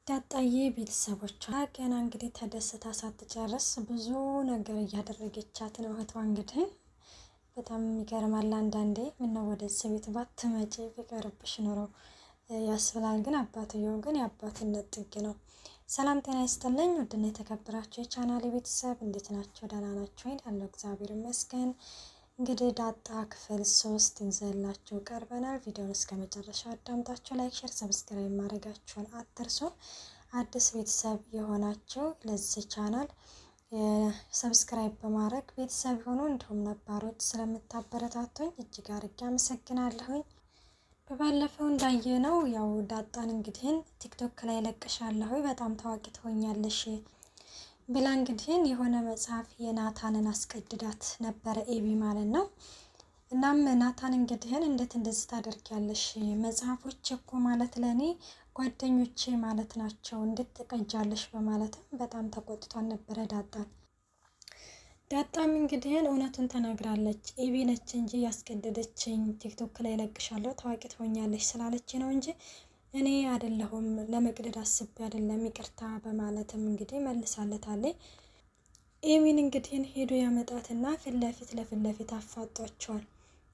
ዳጣዬ ቤተሰቦቿ ገና እንግዲህ ተደስታ ሳትጨርስ ብዙ ነገር እያደረገቻት ነው። እህቷ እንግዲህ በጣም ይገርማል። አንዳንዴ ምነው ወደዚህ ቤት ባትመጪ ቢቀርብሽ ኖሮ ያስብላል። ግን አባትየው ግን የአባትነት ጥግ ነው። ሰላም ጤና ይስጥልኝ ውድና የተከበራችሁ የቻናሌ ቤተሰብ እንዴት ናቸው? ደህና ናቸው ያለው እግዚአብሔር ይመስገን። እንግዲህ ዳጣ ክፍል 3 እንዘላችሁ ቀርበናል። ቪዲዮውን እስከ መጨረሻው አዳምጣችሁ ላይክ፣ ሼር፣ ሰብስክራይብ ማድረጋችሁን አትርሱ። አዲስ ቤተሰብ የሆናችሁ ለዚህ ቻናል ሰብስክራይብ በማድረግ ቤተሰብ ሆኖ እንዲሁም ነባሮች ስለምታበረታቱኝ እጅግ አድርጌ አመሰግናለሁኝ። በባለፈው እንዳየነው ያው ዳጣን እንግዲህ ቲክቶክ ላይ ለቅሻለሁ በጣም ታዋቂ ትሆኛለሽ ብላ እንግዲህ የሆነ መጽሐፍ የናታንን አስቀድዳት ነበረ ኤቢ ማለት ነው። እናም ናታን እንግዲህ እንዴት እንደዚህ ታደርጊያለሽ? መጽሐፎች እኮ ማለት ለኔ ጓደኞቼ ማለት ናቸው እንዴት ትቀጃለሽ? በማለትም በጣም ተቆጥቷን ነበረ ዳጣን። ዳጣም እንግዲህ እውነቱን ተናግራለች። ኤቢ ነች እንጂ ያስቀደደችኝ ቲክቶክ ላይ ለቅሻለሁ ታዋቂ ትሆኛለሽ ስላለች ነው እንጂ እኔ አይደለሁም ለመቅደድ አስቤ አይደለም ይቅርታ በማለትም እንግዲህ መልሳለታለች። ኤሚን እንግዲህ ሄዶ ያመጣትና ፊት ለፊት አፋጧቸዋል።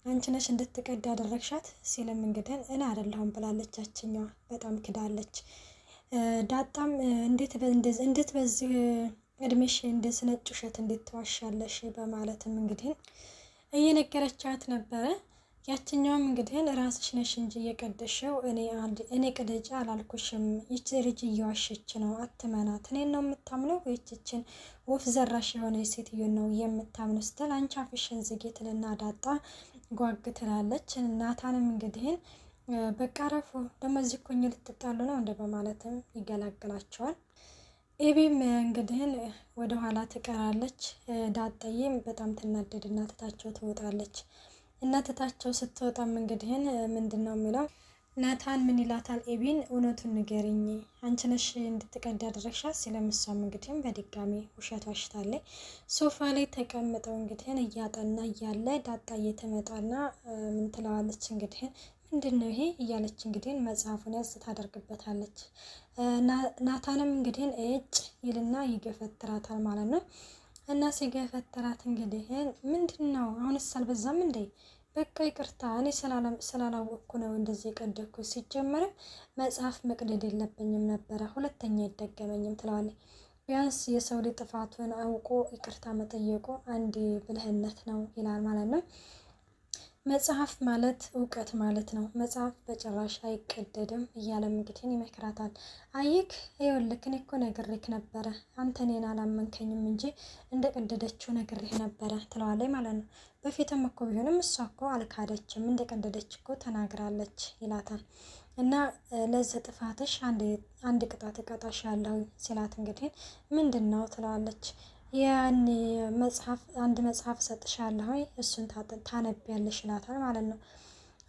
አንቺ ነሽ እንድትቀድ ያደረግሻት ሲልም እንግዲህ እኔ አይደለሁም ብላለች። አችኛዋ በጣም ክዳለች። ዳጣም እንዴት በዚህ እድሜሽ እንደዚህ ነጭ ውሸት እንዴት ትዋሻለሽ? በማለትም እንግዲህ እየነገረቻት ነበረ። ያችኛውም እንግዲህ ራስሽ ነሽ እንጂ የቀደሽው እኔ ቅደጃ አላልኩሽም። ይቺ ልጅ እየዋሸች ነው አትመናት። እኔን ነው የምታምነው ወይችን ወፍ ዘራሽ የሆነ ሴትዮ ነው የምታምነው ስትል አንቺ አፍሽን ዝጊ ትልና ዳጣ ጓግ ትላለች። ናታንም እንግዲህ በቃ ረፉ ደግሞ እዚህ እኮ ልትጣሉ ነው እንደ በማለትም ይገላግላቸዋል። ኤቢም እንግዲህ ወደ ኋላ ትቀራለች። ዳጣዬም በጣም ትናደድና ትታቸው ትወጣለች። እናትታቸው ስትወጣም እንግዲህ ምንድነው የሚለው ናታን ምን ይላታል? ኤቢን እውነቱን ንገሪኝ አንቺ ነሽ እንድትቀድ ያደረግሻት ሲለምሷም እንግዲህ በድጋሚ ውሸት ዋሽታለች። ሶፋ ላይ ተቀምጠው እንግዲህ እያጠና እያለ ዳጣዬ ትመጣና ምን ትለዋለች? እንግዲህ ምንድነው ይሄ እያለች እንግዲህ መጽሐፉን ያዝ ታደርግበታለች። ናታንም እንግዲህ እጭ ይልና ይገፈትራታል ማለት ነው። እና ሲገፈትራት እንግዲህ ምንድነው አሁንስ አልበዛም እንዴ? በቃ ይቅርታ እኔ ስላላወቅኩ ነው እንደዚህ የቀደኩ። ሲጀመርም መጽሐፍ መቅደድ የለብኝም ነበረ ሁለተኛ አይደገመኝም ትለዋለች። ቢያንስ የሰው ልጅ ጥፋቱን አውቆ ይቅርታ መጠየቁ አንድ ብልህነት ነው ይላል ማለት ነው። መጽሐፍ ማለት እውቀት ማለት ነው። መጽሐፍ በጭራሽ አይቀደድም እያለም እንግዲህ ይመክራታል። አይክ ይኸውልህ እኔ እኮ ነግሬክ ነበረ አንተ እኔን አላመንከኝም እንጂ እንደቀደደችው ነግሬህ ነበረ ትለዋለች ማለት ነው። በፊትም እኮ ቢሆንም እሷ እኮ አልካደችም እንደቀደደች እኮ ተናግራለች ይላታል። እና ለዚህ ጥፋትሽ አንድ ቅጣት እቀጣሻለሁ ሲላት እንግዲህ ምንድነው ትለዋለች። ያኔ አንድ መጽሐፍ ሰጥሻለሁ እሱን ታነቢያለሽ ይላታል ማለት ነው።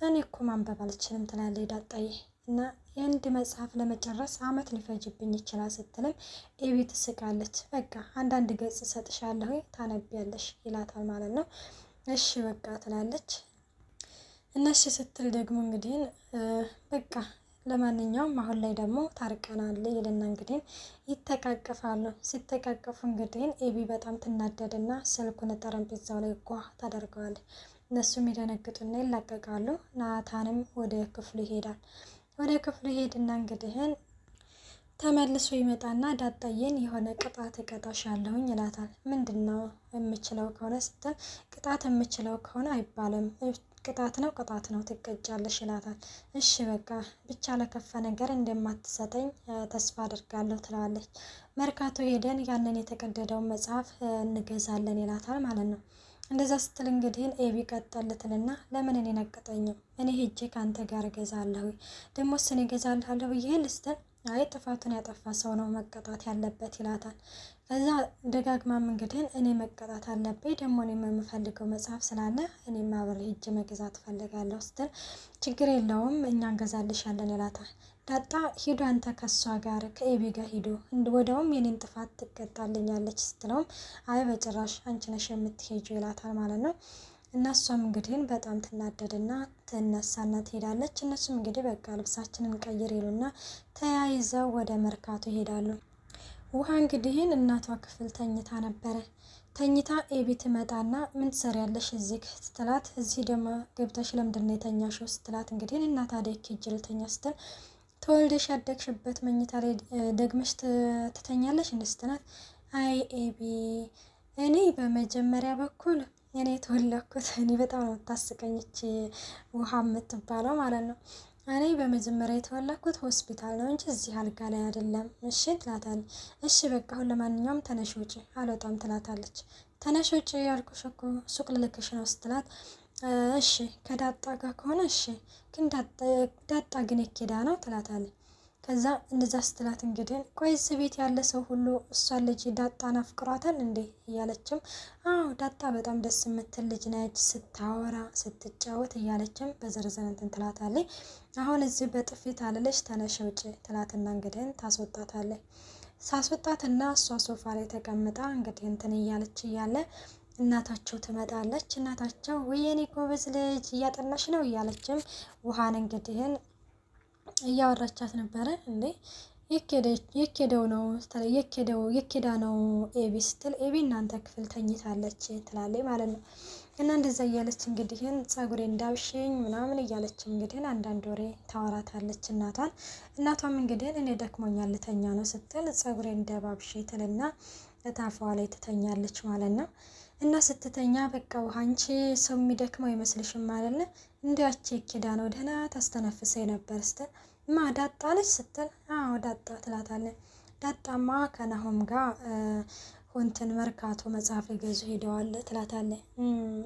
እኔ እኮ ማንበብ አልችልም ትላለች ዳጣዬ። እና የአንድ መጽሐፍ ለመጨረስ አመት ሊፈጅብኝ ይችላል ስትልም ኤቢ ትስቃለች። በቃ አንዳንድ ገጽ ሰጥሻለሁ ታነቢያለሽ ይላታል ማለት ነው። እሺ በቃ ትላለች። እነሱ ስትል ደግሞ እንግዲህ በቃ ለማንኛውም አሁን ላይ ደግሞ ታርቀናል ይልና እንግዲህ ይተቃቀፋሉ። ሲተቃቀፉ እንግዲህ ኤቢ በጣም ትናደድና ስልኩን ጠረጴዛው ላይ ጓ ታደርገዋለች። እነሱም ይደነግጡና ይላቀቃሉ። ናታንም ወደ ክፍሉ ይሄዳል። ወደ ክፍሉ ይሄድና እንግዲህ ተመልሶ ይመጣና ዳጣዬን የሆነ ቅጣት እቀጣሻለሁኝ ይላታል። ምንድነው የምችለው ከሆነ ስትል ቅጣት የምችለው ከሆነ አይባልም ቅጣት ነው ትቀጫለሽ ይላታል። እሺ በቃ ብቻ ለከፋ ነገር እንደማትሰጠኝ ተስፋ አድርጋለሁ ትላለች። መርካቶ ሄደን ያንን የተቀደደውን መጽሐፍ እንገዛለን ይላታል ማለት ነው። እንደዛ ስትል እንግዲህ ኤቢ ቀጠልትልና ለምን እኔ ነቀጠኝም እኔ ሄጄ ካንተ ጋር እገዛለሁ ደግሞ እኔ እገዛለሁ ብዬ ልስትል አይ ጥፋቱን ያጠፋ ሰው ነው መቀጣት ያለበት ይላታል። ከዛ ደጋግማም እንግዲህ እኔ መቀጣት አለብኝ ደግሞ እኔ የምፈልገው መጽሐፍ ስላለ እኔ አብሬ ሄጄ መግዛት ፈልጋለሁ ስትል ችግር የለውም እኛ እንገዛልሻለን ይላታል። ዳጣ ሂዱ አንተ ከሷ ጋር ከኤቢ ጋር ሂዱ ወደውም የኔን ጥፋት ትቀጣልኛለች ስትለውም አይ በጭራሽ አንቺ ነሽ የምትሄጂው ይላታል ማለት ነው። እና እሷም እንግዲህ በጣም ትናደድና ትነሳና ትሄዳለች። እነሱም እንግዲህ በቃ ልብሳችንን ቀይር ይሉና ተያይዘው ወደ መርካቶ ይሄዳሉ። ውሃ እንግዲህ እናቷ ክፍል ተኝታ ነበረ። ተኝታ ኤቢ ትመጣና ምን ትሰሪያለሽ እዚህ ስትላት፣ እዚህ ደግሞ ገብተሽ ለምንድን ነው የተኛሽው ስትላት፣ እንግዲህ እናት አደይ ኬጅል ተኛ ስትል፣ ተወልደሽ ያደግሽበት መኝታ ላይ ደግመሽ ትተኛለሽ እንደ ስትላት፣ አይ ኤቢ እኔ በመጀመሪያ በኩል እኔ የተወለድኩት እኔ በጣም ነው የምታስቀኝች ውሃ የምትባለው ማለት ነው። እኔ በመጀመሪያ የተወለድኩት ሆስፒታል ነው እንጂ እዚህ አልጋ ላይ አይደለም እሺ ትላታለች። እሺ በቃ አሁን ለማንኛውም ተነሽ ውጪ። አልወጣም ትላታለች። ተነሽ ውጪ ያልኩሽ እኮ ሱቅ ልልክሽ ነው ስትላት፣ እሺ ከዳጣ ጋር ከሆነ እሺ፣ ግን ዳጣ ግን የኬዳ ነው ትላታለች። ከዛ እንደዛ ስትላት እንግዲህ ቆይ እዚህ ቤት ያለ ሰው ሁሉ እሷን ልጅ ዳጣን አፍቅሯታል እንዴ እያለችም፣ አዎ ዳጣ በጣም ደስ የምትል ልጅ ነች ስታወራ ስትጫወት እያለችም በዘርዘር እንትን ትላታለች። አሁን እዚህ በጥፊት አልልሽ ተነሽ ውጪ ትላትና እንግዲህ ታስወጣታለች። ሳስወጣትና እሷ ሶፋ ላይ ተቀምጣ እንግዲህ እንትን እያለች እያለ እናታቸው ትመጣለች። እናታቸው ወየኔ ጎበዝ ልጅ እያጠናሽ ነው እያለችም ውሃን እንግዲህ እያወራቻት ነበረ። እንዴ የኬደው ነው የኬዳ ነው ኤቢ ስትል፣ ኤቢ እናንተ ክፍል ተኝታለች ትላለች ማለት ነው። እና እንደዛ እያለች እንግዲህ ጸጉሬ እንዳብሽኝ ምናምን እያለች እንግዲህ አንዳንድ ወሬ ታወራታለች እናቷን። እናቷም እንግዲህ እኔ ደክሞኛል ልተኛ ነው ስትል፣ ጸጉሬ እንደባብሽ ትልና ታፏ ላይ ትተኛለች ማለት ነው። እና ስትተኛ በቃ ውሃ አንቺ ሰው የሚደክመው አይመስልሽም ማለት ነው? እንዲያች ኬዳ ነው ደህና ታስተነፍሰኝ ነበር ስትል፣ ማ ዳጣ ነች ስትል፣ አዎ ዳጣ ትላታለች። ዳጣማ ከናሆም ጋር ሆንትን መርካቶ መጽሐፍ ሊገዙ ሄደዋል ትላታለች።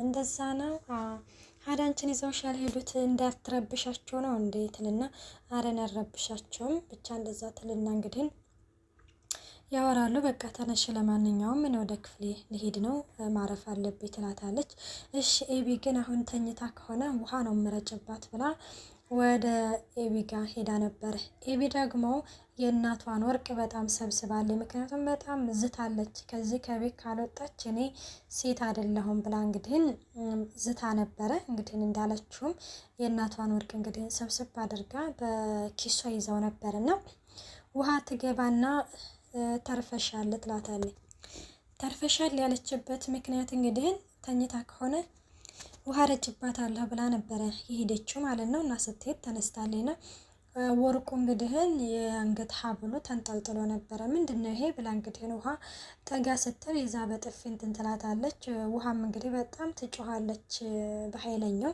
እንደዛ ነው ሀዳንችን ይዘውሽ ያልሄዱት እንዳትረብሻቸው ነው እንዴ ትልና፣ አረን ያረብሻቸውም ብቻ እንደዛ ትልና እንግዲህ ያወራሉ። በቃ ተነሽ ለማንኛውም ምን ወደ ክፍሌ ልሄድ ነው ማረፍ አለብኝ ትላታለች። እሺ ኤቢ ግን አሁን ተኝታ ከሆነ ውሃ ነው ምረጭባት ብላ ወደ ኤቢ ጋር ሄዳ ነበር። ኤቢ ደግሞ የእናቷን ወርቅ በጣም ሰብስባለች። ምክንያቱም በጣም ዝታለች። ከዚህ ከቤት ካልወጣች እኔ ሴት አይደለሁም ብላ እንግዲህ ዝታ ነበረ። እንግዲህ እንዳለችውም የእናቷን ወርቅ እንግዲህ ሰብስብ አድርጋ በኪሷ ይዘው ነበርና ውሃ ትገባና ተርፈሻል ትላታለች። ተርፈሻል ያለችበት ምክንያት እንግዲህ ተኝታ ከሆነ ውሃ ረጭባታለሁ ብላ ነበረ የሄደችው ማለት ነው። እና ስትሄድ ተነስታለች ነው ወርቁ እንግዲህ የአንገት ሀብሉ ተንጠልጥሎ ነበረ። ምንድነው ይሄ ብላ እንግዲህ ውሃ ጠጋ ስትል ይዛ በጥፊ እንትን ትላታለች። ውሃም እንግዲህ በጣም ትጮሃለች በኃይለኛው።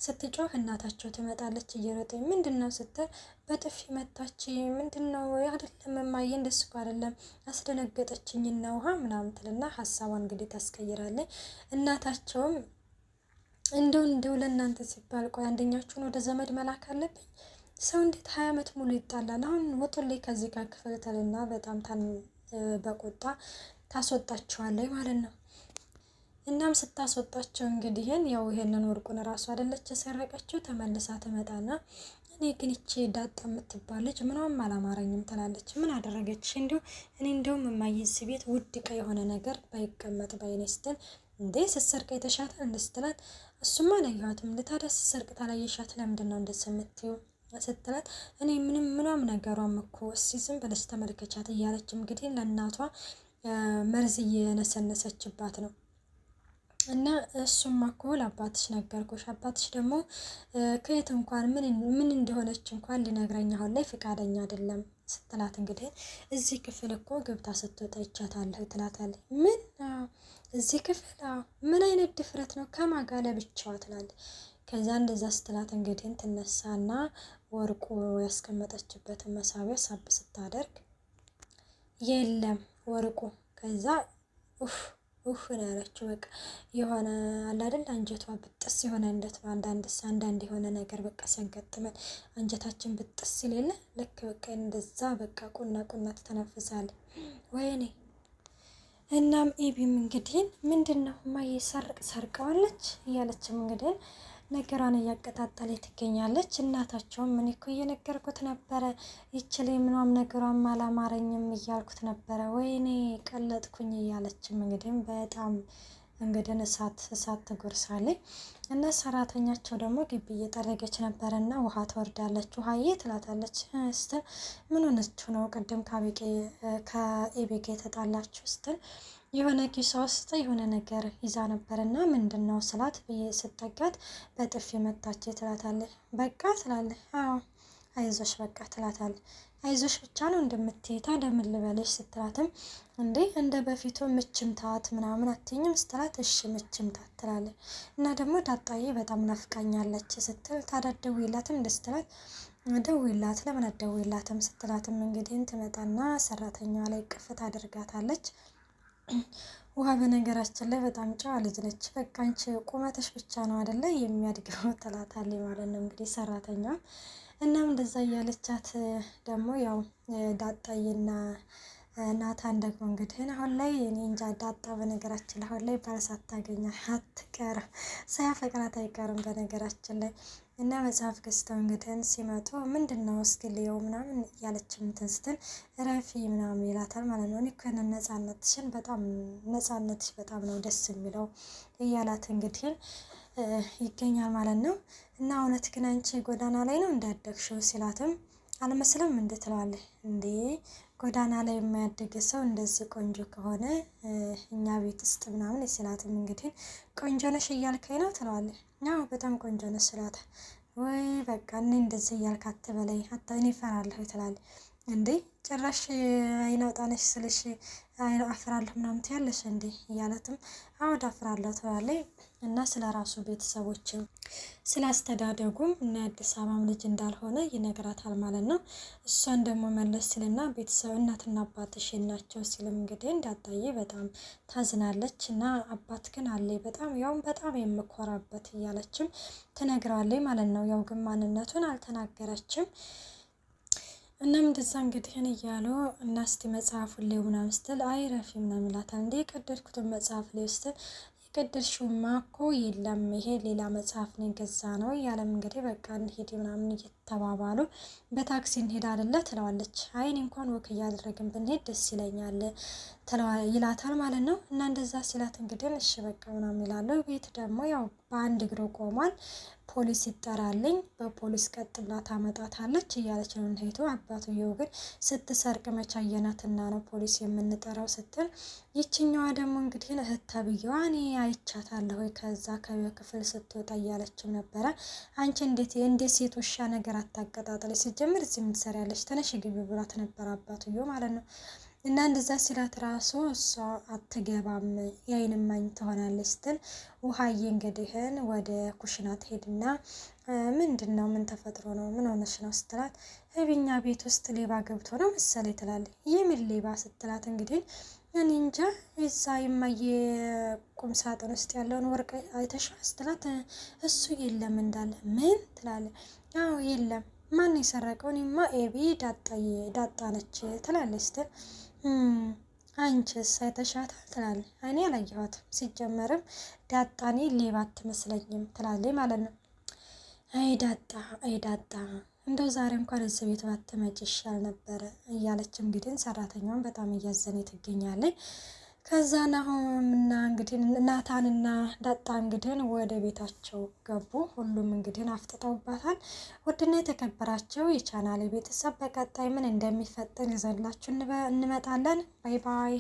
ስትጮህ እናታቸው ትመጣለች እየሮጠች። ምንድነው ስትል በጥፊ መታች። ምንድነው አይደለም እማዬ እንደሱ እኮ አይደለም አስደነገጠችኝና ውሃ ምናምን ትልና ሀሳቧን እንግዲህ ታስቀይራለች። እናታቸውም እንደው ለእናንተ ሲባል ቆይ አንደኛችሁን ወደ ዘመድ መላክ አለብኝ ሰው እንዴት 20 ዓመት ሙሉ ይጣላል? አሁን ወጡልኝ ከዚህ ጋር ክፍል ትልና በጣም በቁጣ ታስወጣቸዋለች ማለት ነው። እናም ስታስወጣቸው እንግዲህ ያው ይሄንን ወርቁን ራሱ አይደለች የሰረቀችው። ተመልሳ ትመጣና እኔ ግን እቺ ዳጣ የምትባል ልጅ ምንም አላማረኝም ትላለች። ምን አደረገች? እኔ እንደውም የማይዝ ቤት ውድ ዕቃ የሆነ ነገር ባይቀመጥ ባይኔ ስትል፣ እንዴ ስትሰርቅ የተሻተ እንድስትላት፣ እሱማ አላየኋትም ልታዲያ ስትሰርቅ ታላየሻት ለምንድን ነው እንደዚህ የምትይው ስትላት፣ እኔ ምንም ነገሯም እኮ እስቲ ዝም ብለሽ ተመልከቻት እያለች እንግዲህ ለእናቷ መርዝ እየነሰነሰችባት ነው። እና እሱማ እኮ ለአባትሽ ነገርኩሽ፣ አባትሽ ደግሞ ከየት እንኳን ምን እንደሆነች እንኳን ሊነግረኝ አሁን ላይ ፈቃደኛ አይደለም ስትላት፣ እንግዲህ እዚህ ክፍል እኮ ገብታ ስትወጣ ይቻታለሁ ትላታለች። ምን እዚህ ክፍል ምን አይነት ድፍረት ነው? ከማን ጋር ለብቻዋ ትላለች። ከዛ እንደዛ ስትላት እንግዲህ ትነሳና ወርቁ ያስቀመጠችበትን መሳቢያ ሳብ ስታደርግ የለም ወርቁ። ከዛ ኡፍ ነው ያለችው። በቃ የሆነ አለ አይደል አንጀቷ ብጥስ የሆነ እንደት ነው አንዳንድ የሆነ ነገር በቃ ሲያጋጥመን አንጀታችን ብጥስ ይሌለ ልክ በቃ እንደዛ በቃ ቁና ትተነፍሳለች። ወይኔ እናም ኤቢም እንግዲህ ምንድነው ማየ ሰርቀዋለች እያለችም እንግዲህ ነገሯን እያቀጣጠለች ትገኛለች። እናታቸውም ምን እኮ እየነገርኩት ነበረ ይችል ምንም ነገሯን አላማረኝም እያልኩት ነበረ፣ ወይኔ ቀለጥኩኝ እያለችም እንግዲህ በጣም እንግዲህ እሳት ትጎርሳለች እና ሰራተኛቸው ደግሞ ግቢ እየጠረገች ነበረና ውሃ ትወርዳለች። ውሃዬ ትላታለች ስትል ምን ሆነችው ነው ቅድም ከኤቤጋ የተጣላችሁ ስትል የሆነ ኪሷ ውስጥ የሆነ ነገር ይዛ ነበርና ምንድነው ስላት ብዬ ስጠጋት በጥፊ መታች ትላታለች። በቃ ትላለች። አዎ አይዞሽ በቃ ትላታለች። አይዞሽ ብቻ ነው እንደምትይታ ለምን ልበለሽ ስትላትም እንዴ እንደ በፊቱ ምችምታት ምናምን አትይኝም ስትላት እሺ ምችምታት ትላለች። እና ደግሞ ዳጣዬ በጣም ናፍቃኛለች ስትል ታዳደውይላትም ስትላት ደውይላት ለምን አትደውይላትም ስትላትም እንግዲህ ትመጣና ሰራተኛዋ ላይ ቅፍት አድርጋታለች። ውሃ በነገራችን ላይ በጣም ጨዋ ልጅ ነች። በቃ አንቺ ቁመትሽ ብቻ ነው አይደለ የሚያድገው ትላታለች ማለት ነው እንግዲህ ሰራተኛ። እናም እንደዛ እያለቻት ደግሞ ያው ዳጣዬና ናታን ደግሞ እንግዲህ አሁን ላይ እኔ እንጃ ዳጣ በነገራችን ላይ አሁን ላይ ባል ሳታገኛ አትቀርም፣ ሳያፈቅራት አይቀርም በነገራችን ላይ እና መጽሐፍ ገዝተው እንግዲህ ሲመጡ ምንድነው እስኪ ልየው ምናምን እያለች እንትን ስትል ረፊ ምናምን ይላታል ማለት ነው። እኔ እኮ ነፃነትሽ በጣም ነው ደስ የሚለው እያላት እንግዲህ ይገኛል ማለት ነው። እና እውነት ግን አንቺ ጎዳና ላይ ነው እንዳደግሽው ሲላትም አልመስልም እንዴ ትለዋለች። እንዴ ጎዳና ላይ የማያደግ ሰው እንደዚህ ቆንጆ ከሆነ እኛ ቤት ውስጥ ምናምን ሲላትም እንግዲህ ቆንጆ ነሽ እያልከኝ ነው ትለዋለች። ያው በጣም ቆንጆ ነሽ ስላታል። ወይ በቃ እኔ እንደዚህ እያልክ አትበለኝ እኔ እፈራለሁ ትላለች። እንዴ ጭራሽ አይናውጣነሽ ስልሽ አፍራለሁ ምናምን ትያለሽ እንዴ እያለትም አወድ አፍራለሁ ትላለች። እና ስለ ራሱ ቤተሰቦች ስላስተዳደጉም እና አዲስ አበባም ልጅ እንዳልሆነ ይነግራታል ማለት ነው። እሷን ደግሞ መለስ ስልና ቤተሰብ እናትና አባትሽ ናቸው ሲልም እንግዲህ እንዳጣዬ በጣም ታዝናለች። እና አባት ግን አለኝ በጣም የምኮራበት እያለችም ትነግራለች ማለት ነው። ያው ግን ማንነቱን አልተናገረችም። እናም እንደዛ እንግዲህ እያሉ እና እስቲ መጽሐፉን ላይ ምናምን ስትል አይረፊ ምናምን ይላታል። እንዴ የቀደድኩትን መጽሐፍ ላይ ስትል የቀደድሽውማ እኮ የለም ይሄ ሌላ መጽሐፍ ነው የገዛ ነው እያለም እንግዲህ በቃ እንሂድ ምናምን እየተባባሉ በታክሲ እንሄድ አይደለ ትለዋለች። አይን እንኳን ወክ እያደረግን ብንሄድ ደስ ይለኛል ይላታል ማለት ነው። እና እንደዛ ሲላት እንግዲህ እሺ በቃ ምናምን ይላለው። ቤት ደግሞ ያው በአንድ እግሩ ቆሟል። ፖሊስ ይጠራልኝ በፖሊስ ቀጥ ብላ ታመጣታለች እያለች ነው እንሄቱ። አባትየው ግን ስትሰርቅ መቻየናትና ነው ፖሊስ የምንጠራው ስትል ይችኛዋ ደግሞ እንግዲህ እህት ተብዬዋ እኔ አይቻታለሁ ከዛ ከክፍል ስትወጣ እያለችም ነበረ። አንቺ እንዴት ሴት ውሻ ነገር አታቀጣጥለሽ ሲጀምር እዚህ ምን ትሰሪያለሽ ተነሽ ግቢ ብሏት ነበር አባትየው ማለት ነው። እና እንደዛ ሲላት ራሱ እሷ አትገባም የአይን እማኝ ትሆናለች ስትል ውሃዬ እንግዲህን ወደ ኩሽና ትሄድና ምንድነው ምን ተፈጥሮ ነው ምን ሆነሽ ነው ስትላት እኛ ቤት ውስጥ ሌባ ገብቶ ነው መሰለኝ ትላለች። የምን ሌባ ስትላት እንግዲህ እኔ እንጃ እዛ የማየ ቁም ሳጥን ውስጥ ያለውን ወርቅ አይተሻል ስትላት እሱ የለም እንዳለ ምን ትላለች። አዎ የለም ማን የሰረቀው? እኔማ ኤቢ ዳጣ ነች ትላለች ስትል አንቺስ አይተሻታል ትላለች። እኔ አላየኋትም ሲጀመርም ዳጣኔ ሌባ አትመስለኝም ትላለች ማለት ነው። አይ ዳጣ እንደው ዛሬ እንኳን እዚህ ቤት ባትመጪ ይሻል ነበረ እያለች እንግዲህ ሰራተኛውን በጣም እያዘነ ትገኛለች። ከዛ ናሆምና እንግዲህ ናታንና ዳጣ እንግዲህ ወደ ቤታቸው ገቡ። ሁሉም እንግዲህ አፍጥጠውባታል። ውድና የተከበራቸው የቻናሌ ቤተሰብ በቀጣይ ምን እንደሚፈጠር ይዘላችሁ እንመጣለን። ባይ ባይ።